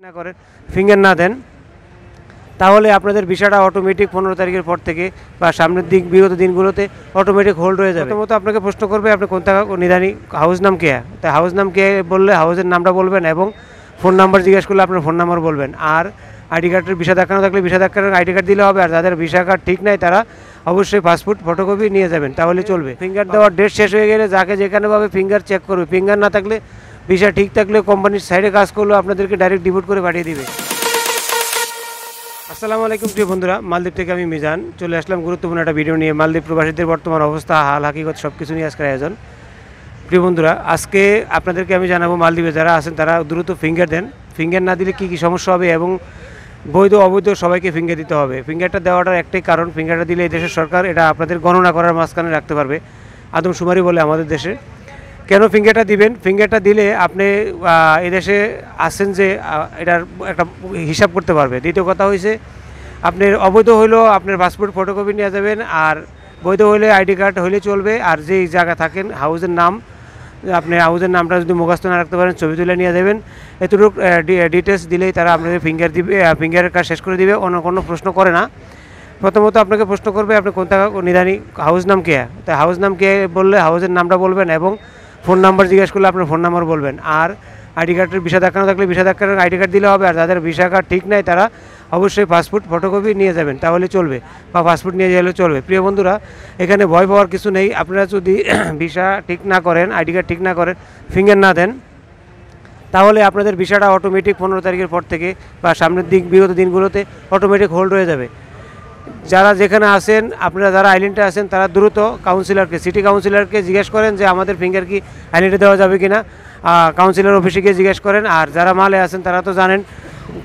না করেন, ফিঙ্গার না দেন, তাহলে আপনাদের ভিসাটা অটোমেটিক 15 তারিখের পর থেকে বা সামনের বিগত দিনগুলোতে অটোমেটিক হোল্ড হয়ে যাবে। প্রথমত আপনাকে প্রশ্ন করবে আপনি কোন টাকা নিদানি হাউস নাম কে, তাই হাউস নাম কে বললে হাউসের নামটা বলবেন এবং ফোন নাম্বার জিজ্ঞেস করলে আপনার ফোন নাম্বার বলবেন। আর আইডি কার্ডের ভিসা দেখানো থাকলে ভিসা দেখানোর আইডি কার্ড দিলে হবে। আর যাদের ভিসা কার্ড ঠিক নাই তারা অবশ্যই পাসপোর্ট ফটোকপি নিয়ে যাবেন, তাহলে চলবে। ফিঙ্গার দেওয়ার ডেট শেষ হয়ে গেলে যাকে যেখানে পাবে ফিঙ্গার চেক করবে। ফিঙ্গার না থাকলে ভিসা ঠিক থাকলে কোম্পানির সাইডে কাজ করলেও আপনাদেরকে ডাইরেক্ট ডিপোর্ট করে পাঠিয়ে দিবে। আসসালামু আলাইকুম প্রিয় বন্ধুরা, মালদ্বীপ থেকে আমি মিজান চলে আসলাম গুরুত্বপূর্ণ একটা ভিডিও নিয়ে। মালদ্বীপ প্রবাসীদের বর্তমান অবস্থা, হাল হাকিকত সব কিছু নিয়ে আজকের আয়োজন। প্রিয় বন্ধুরা, আজকে আপনাদেরকে আমি জানাবো মালদ্বীপে যারা আছেন তারা দ্রুত ফিঙ্গার দেন। ফিঙ্গার না দিলে কী কী সমস্যা হবে এবং বৈধ অবৈধ সবাইকে ফিঙ্গার দিতে হবে। ফিঙ্গারটা দেওয়াটার একটাই কারণ, ফিঙ্গারটা দিলে এই দেশের সরকার এটা আপনাদের গণনা করার মাঝখানে রাখতে পারবে, আদমশুমারি বলে আমাদের দেশে। কেন ফিঙ্গারটা দিবেন? ফিঙ্গারটা দিলে আপনি এদেশে আসছেন যে এটার একটা হিসাব করতে পারবে। দ্বিতীয় কথা হয়েছে, আপনার অবৈধ হইলেও আপনার পাসপোর্ট ফটোকপি নিয়ে যাবেন, আর বৈধ হইলে আইডি কার্ড হইলে চলবে। আর যেই জায়গা থাকেন হাউসের নাম, আপনি হাউসের নামটা যদি মুখস্থ না রাখতে পারেন ছবি তুলে নিয়ে যাবেন। এতটুকু ডিটেলস দিলেই তারা আপনাকে ফিঙ্গার দিবে, ফিঙ্গারের কাজ শেষ করে দিবে, অন্য কোনো প্রশ্ন করে না। প্রথমত আপনাকে প্রশ্ন করবে আপনি কোন টাকা নিদানি হাউস নাম কে, তাই হাউস নাম কে বললে হাউসের নামটা বলবেন এবং ফোন নাম্বার জিজ্ঞেস করলে আপনার ফোন নাম্বার বলবেন। আর আইডি কার্ডের ভিসা দেখানো থাকলে ভিসা দেখানোর আইডি কার্ড দিলে হবে। আর যাদের ভিসা কার্ড ঠিক নাই তারা অবশ্যই পাসপোর্ট ফটোকপি নিয়ে যাবেন, তাহলে চলবে, বা পাসপোর্ট নিয়ে গেলে চলবে। প্রিয় বন্ধুরা, এখানে ভয় পাওয়ার কিছু নেই। আপনারা যদি ভিসা ঠিক না করেন, আইডি কার্ড ঠিক না করেন, ফিঙ্গার না দেন, তাহলে আপনাদের ভিসাটা অটোমেটিক 15 তারিখের পর থেকে বা সামনের বিগত দিনগুলোতে অটোমেটিক হোল্ড হয়ে যাবে। যারা যেখানে আছেন, আপনারা যারা আইল্যান্ডে আছেন তারা দ্রুত কাউন্সিলরকে, সিটি কাউন্সিলরকে জিজ্ঞেস করেন যে আমাদের ফিঙ্গার কি আইল্যান্ডে দেওয়া যাবে কি না, কাউন্সিলর অফিসে গিয়ে জিজ্ঞেস করেন। আর যারা মালে আছেন তারা তো জানেন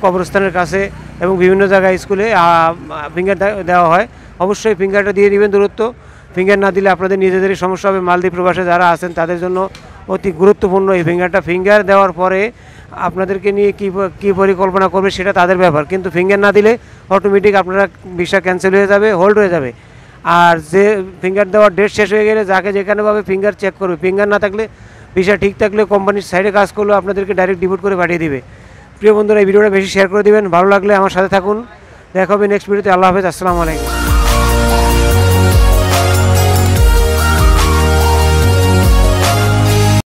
কবরস্থানের কাছে এবং বিভিন্ন জায়গায় স্কুলে ফিঙ্গার দেওয়া হয়, অবশ্যই ফিঙ্গারটা দিয়ে দিবেন দ্রুত। ফিঙ্গার না দিলে আপনাদের নিজেদেরই সমস্যা হবে। মালদ্বীপ প্রবাসে যারা আছেন তাদের জন্য অতি গুরুত্বপূর্ণ এই ফিঙ্গারটা। ফিঙ্গার দেওয়ার পরে আপনাদেরকে নিয়ে কী পরিকল্পনা করবে সেটা তাদের ব্যাপার, কিন্তু ফিঙ্গার না দিলে অটোমেটিক আপনারা ভিসা ক্যান্সেল হয়ে যাবে, হোল্ড হয়ে যাবে। আর যে ফিঙ্গার দেওয়ার ডেট শেষ হয়ে গেলে যাকে যেখানে পাবে ফিঙ্গার চেক করবে। ফিঙ্গার না থাকলে ভিসা ঠিক থাকলে কোম্পানির সাইডে কাজ করলেও আপনাদেরকে ডাইরেক্ট ডিপোর্ট করে পাঠিয়ে দিবে। প্রিয় বন্ধুরা, এই ভিডিওটা বেশি শেয়ার করে দেবেন, ভালো লাগলে আমার সাথে থাকুন। দেখা হবে নেক্সট ভিডিওতে। আল্লাহ হাফেজ, আসসালামু আলাইকুম।